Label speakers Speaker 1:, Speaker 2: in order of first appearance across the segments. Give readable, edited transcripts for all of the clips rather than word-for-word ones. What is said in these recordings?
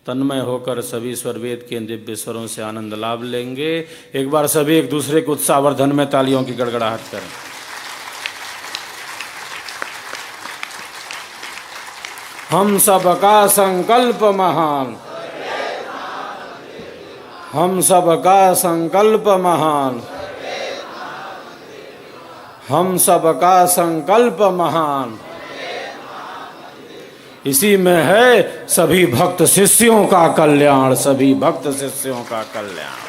Speaker 1: तन्मय होकर सभी स्वर वेद के दिव्य स्वरों से आनंद लाभ लेंगे। एक बार सभी एक दूसरे को उत्साहवर्धन में तालियों की गड़गड़ाहट करें। हम सबका संकल्प महान, हम सबका संकल्प महान, हम सबका संकल्प महान। इसी में है सभी भक्त शिष्यों का कल्याण, सभी भक्त शिष्यों का कल्याण।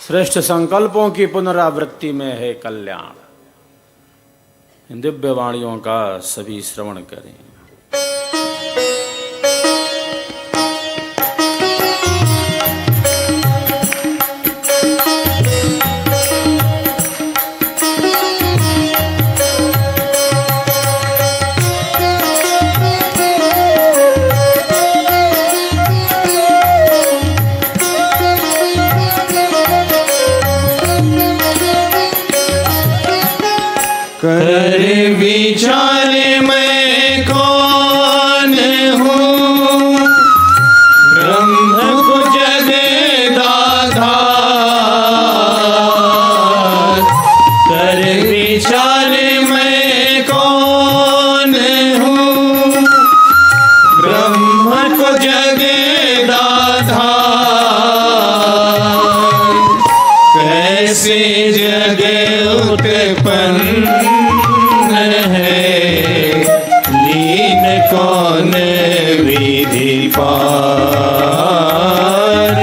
Speaker 1: श्रेष्ठ संकल्पों की पुनरावृत्ति में है कल्याण। इन दिव्य वाणियों का सभी श्रवण करें।
Speaker 2: कर विचार मैं कौन हूँ, ब्रह्म को जगदाधार। कर विचार मैं कौन हूँ, ब्रह्म को जगदाधार। कैसे जग उत्पन्न कौन विधि पार।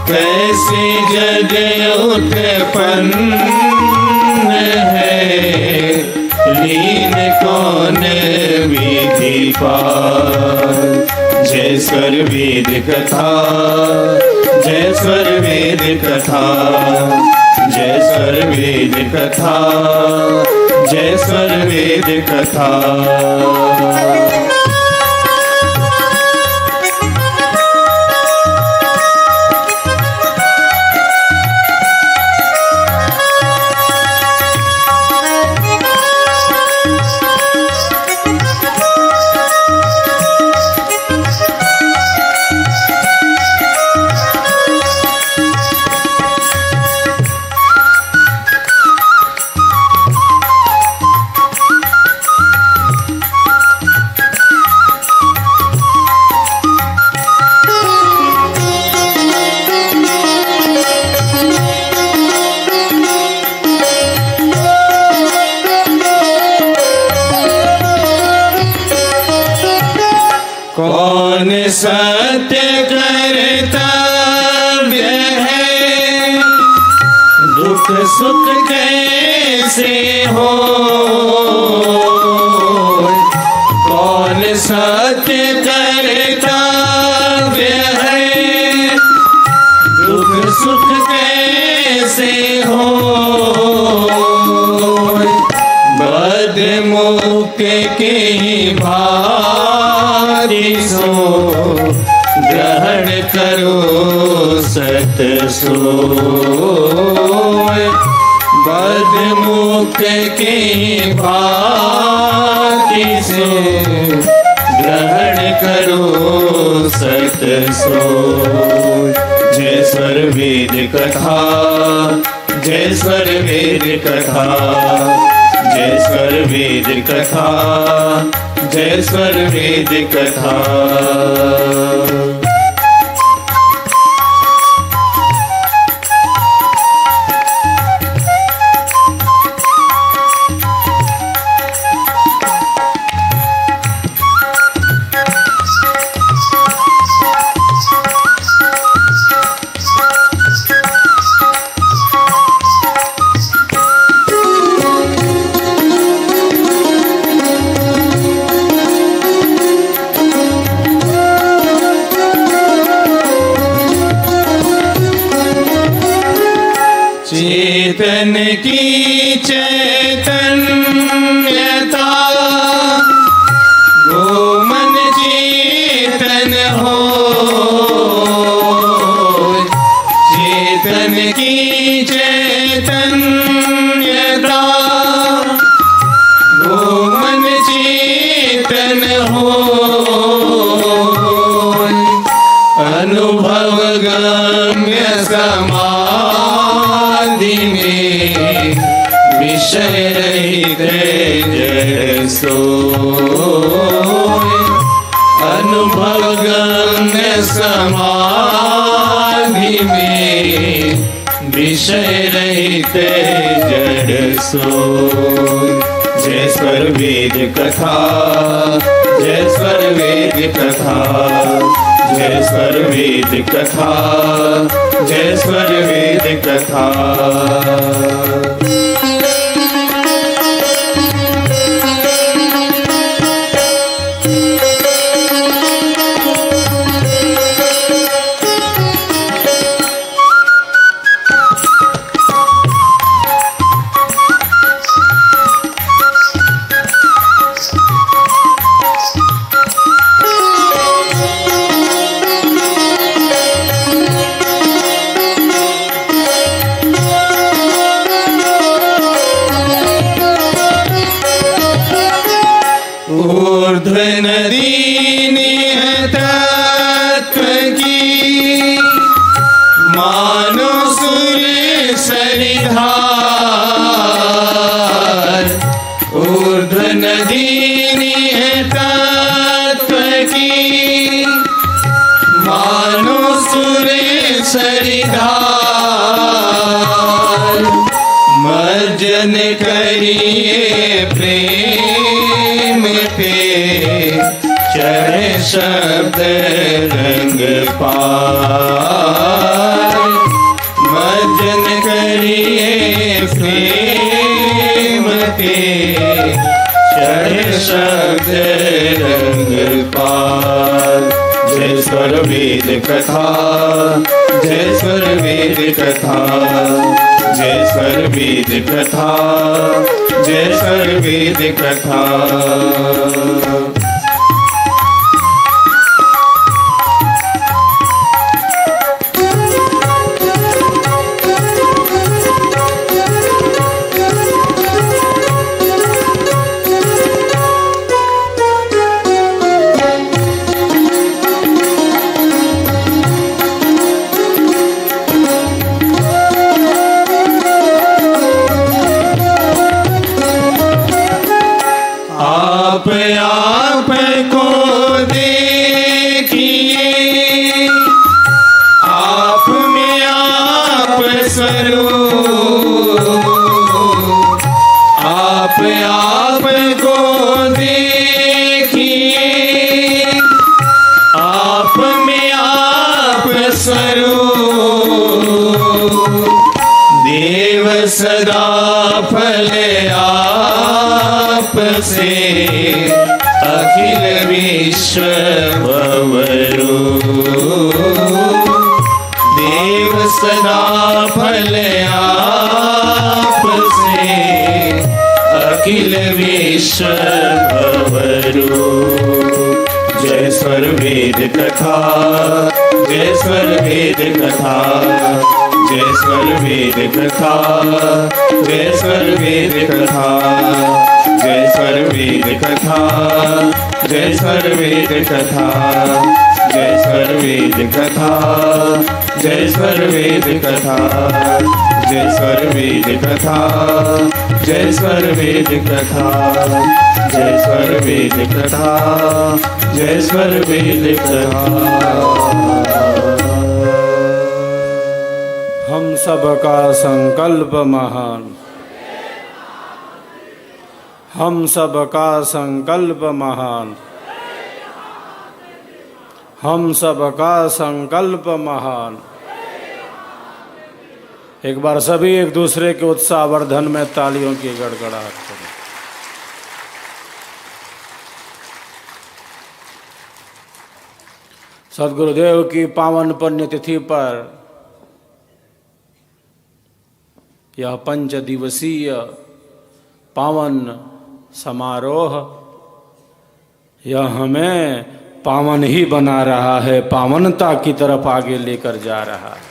Speaker 2: कैसे जग उत्पन्न है, लीन कौन विधि पार। जय स्वर वेद कथा, जय स्वर वेद कथा, जय स्वर वेद कथा, जय स्वर वेद कथा। कौन सत्य कर्तव्य है, दुख सुख कैसे हो। कौन सत्य कर्तव्य है, दुख सुख कैसे हो। बद मुक्त के सो ग्रहण करो सत सोय। बद मुक्त के भांति सो ग्रहण करो सत सोय। जय स्वर वेद कथा, जय स्वर वेद कथा, जय स्वर वेद कथा, जय स्वर वेद कथा। चेतन की चैतन्यता, गोमन चेतन हो। चेतन की चैतन्यता, गोमन चेतन हो। अनुभव गम्य समाधि में विषय रहित जड़ सोए। अनुभव गम्य समाधि में विषय रहित जड़ सोए। जय स्वर वेद कथा, जय स्वर वेद कथा, जय स्वर वेद कथा, जय स्वर वेद कथा। ऊर्ध्व नदी निहतत्व की मानो सूर्य सरिधार। ऊर्ध्व नदी निहतत्व की मानो सूर्य सरिधार। मर्जन करिए प्रेम पे चढ़े शब्द रंग पार। मर्जन करिए प्रेम पे चढ़े शब्द रंग पार। जय स्वर वेद कथा, जय स्वर वेद कथा, जय स्वर वेद कथा, जय स्वर वेद कथा। आप को देखिए, आप में आप स्वरूप। आप को देखिए, आप में आप स्वरूप। देव सदा फल आप से, अखिल विश्व भवरूप। देव सदा फल आप से, अखिल विश्व भवरूप। जय स्वर वेद कथा, जय स्वर वेद कथा, जय स्वर वेद कथा, जय स्वर वेद कथा, जय स्वर वेद कथा, जय स्वर वेद कथा, जय स्वर वेद कथा, जय स्वर वेद कथा, जय स्वर वेद कथा, जय स्वर वेद कथा, जय स्वर वेद कथा, जय स्वर वेद कथा।
Speaker 1: हम सबका संकल्प महान, हम सबका संकल्प महान, हम सबका संकल्प महान। एक बार सभी एक दूसरे के उत्साहवर्धन में तालियों की गड़गड़ाहट करें। सद्गुरुदेव की पावन पुण्यतिथि पर यह 5 दिवसीय पावन समारोह यह हमें पावन ही बना रहा है, पावनता की तरफ आगे लेकर जा रहा है।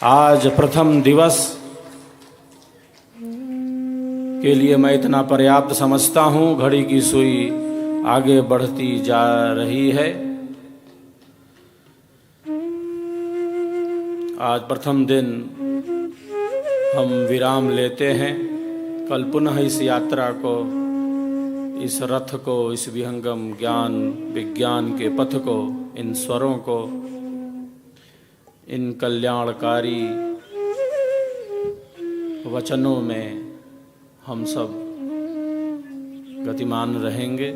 Speaker 1: आज प्रथम दिवस के लिए मैं इतना पर्याप्त समझता हूँ। घड़ी की सुई आगे बढ़ती जा रही है। आज प्रथम दिन हम विराम लेते हैं। कल पुनः इस यात्रा को, इस रथ को, इस विहंगम ज्ञान विज्ञान के पथ को, इन स्वरों को, इन कल्याणकारी वचनों में हम सब गतिमान रहेंगे।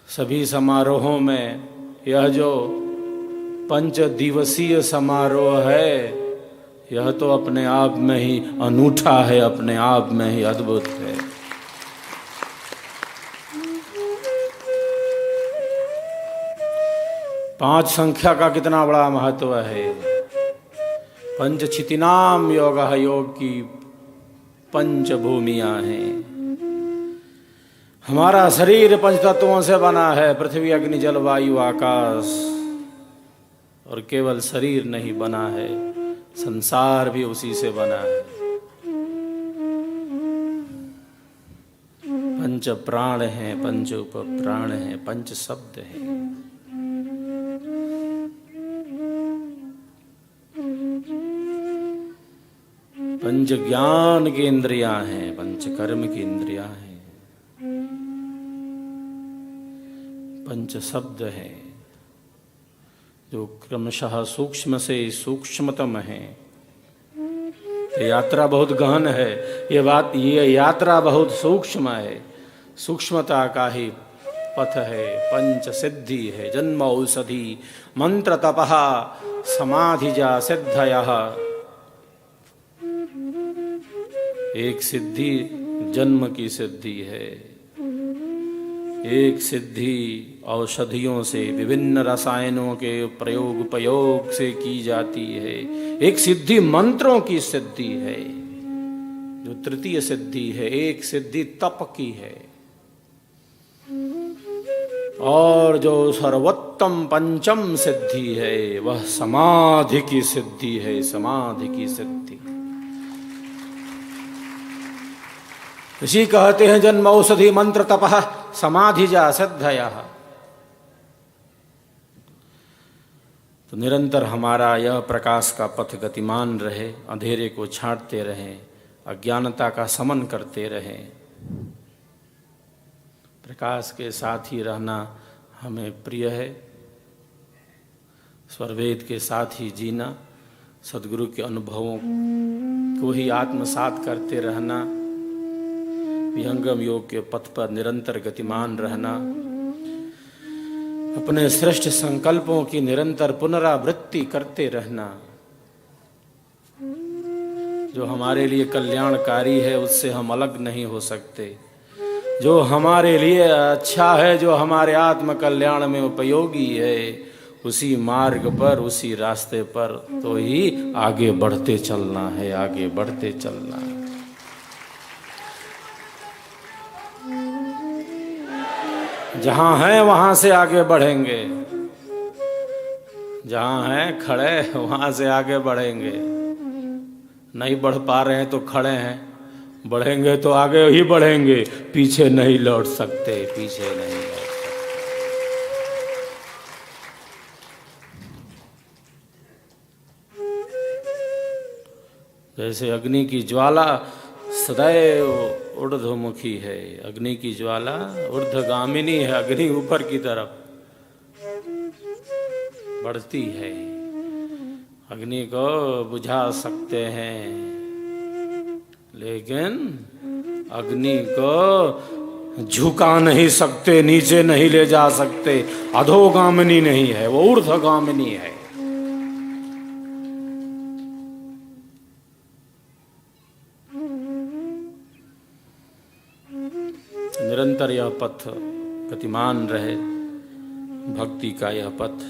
Speaker 1: सभी समारोहों में यह जो 5 दिवसीय समारोह है, यह तो अपने आप में ही अनूठा है, अपने आप में ही अद्भुत है। पांच संख्या का कितना बड़ा महत्व है। पंचक्षितिनाम योग, योग की 5 भूमियां हैं। हमारा शरीर 5 तत्वों से बना है, पृथ्वी अग्नि जल वायु आकाश। और केवल शरीर नहीं बना है, संसार भी उसी से बना है। 5 प्राण हैं, 5 उप प्राण हैं, 5 शब्द हैं। पंच ज्ञान की इंद्रियां हैं, 5 कर्म की इंद्रियां हैं, 5 शब्द हैं जो क्रमशः सूक्ष्म से सूक्ष्मतम है। ये यात्रा बहुत गहन है, ये यात्रा बहुत सूक्ष्म है। सूक्ष्मता का ही पथ है। 5 सिद्धि है, जन्म औषधि मंत्र तपः समाधि जा सिद्धयः। एक सिद्धि जन्म की सिद्धि है, एक सिद्धि औषधियों से, विभिन्न रसायनों के प्रयोग उपयोग से की जाती है। एक सिद्धि मंत्रों की सिद्धि है जो तृतीय सिद्धि है। एक सिद्धि तप की है, और जो सर्वोत्तम पंचम सिद्धि है वह समाधि की सिद्धि है। समाधि की सिद्धि इसी कहते हैं जन्म औषधि मंत्र तपः समाधि जा सिद्धयः। तो निरंतर हमारा यह प्रकाश का पथ गतिमान रहे, अंधेरे को छांटते रहें, अज्ञानता का समन करते रहें। प्रकाश के साथ ही रहना हमें प्रिय है। स्वरवेद के साथ ही जीना, सद्गुरु के अनुभवों को ही आत्मसात करते रहना, विहंगम योग के पथ पर निरंतर गतिमान रहना, अपने श्रेष्ठ संकल्पों की निरंतर पुनरावृत्ति करते रहना। जो हमारे लिए कल्याणकारी है उससे हम अलग नहीं हो सकते। जो हमारे लिए अच्छा है, जो हमारे आत्म कल्याण में उपयोगी है, उसी मार्ग पर, उसी रास्ते पर तो ही आगे बढ़ते चलना है, आगे बढ़ते चलना है। जहां हैं वहां से आगे बढ़ेंगे, जहां हैं खड़े वहां से आगे बढ़ेंगे। नहीं बढ़ pा रहे हैं तो खड़े हैं, बढ़ेंगे तो आगे ही बढ़ेंगे, पीछे नहीं लौट सकते, पीछे नहीं लौट सकते। जैसे अग्नि की ज्वाला सदैव ऊर्ध्वमुखी है, अग्नि की ज्वाला ऊर्ध्वगामिनी है, अग्नि ऊपर की तरफ बढ़ती है। अग्नि को बुझा सकते हैं, लेकिन अग्नि को झुका नहीं सकते, नीचे नहीं ले जा सकते। अधोगामिनी नहीं है, वो ऊर्ध्वगामिनी है। निरंतर यह पथ गतिमान रहे, भक्ति का यह पथ,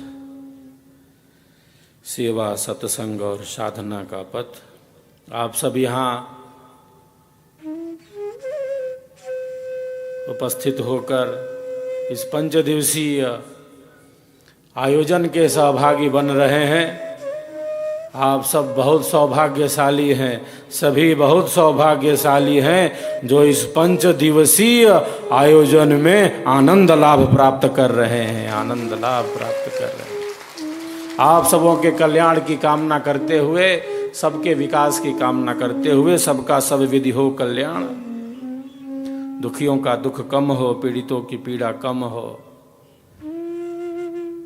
Speaker 1: सेवा सत्संग और साधना का पथ। आप सब यहाँ उपस्थित होकर इस 5 दिवसीय आयोजन के सहभागी बन रहे हैं। आप सब बहुत सौभाग्यशाली हैं, सभी बहुत सौभाग्यशाली हैं जो इस 5 दिवसीय आयोजन में आनंद लाभ प्राप्त कर रहे हैं, आनंद लाभ प्राप्त कर रहे हैं। आप सबों के कल्याण की कामना करते हुए, सबके विकास की कामना करते हुए, सबका सब विधि हो कल्याण। दुखियों का दुख कम हो, पीड़ितों की पीड़ा कम हो,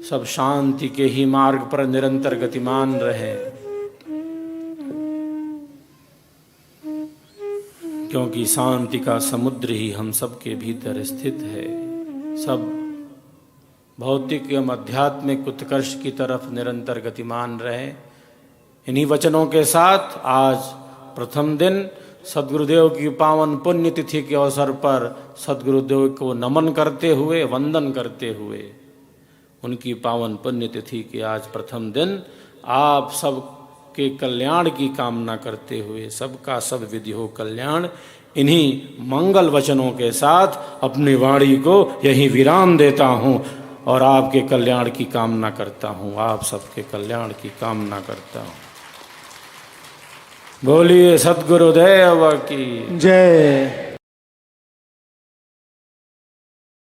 Speaker 1: सब शांति के ही मार्ग पर निरंतर गतिमान रहे, क्योंकि शांति का समुद्र ही हम सबके भीतर स्थित है। सब भौतिक एवं आध्यात्मिक उत्कर्ष की तरफ निरंतर गतिमान रहे। इन्हीं वचनों के साथ आज प्रथम दिन सद्गुरुदेव की पावन पुण्य तिथि के अवसर पर सद्गुरुदेव को नमन करते हुए, वंदन करते हुए, उनकी पावन पुण्य तिथि के आज प्रथम दिन आप सब के कल्याण की कामना करते हुए, सबका सब विधि हो कल्याण, इन्हीं मंगल वचनों के साथ अपनी वाणी को यहीं विराम देता हूँ और आपके कल्याण की कामना करता हूँ, आप सबके कल्याण की कामना करता हूँ। बोलिए सद्गुरुदेव की
Speaker 3: जय।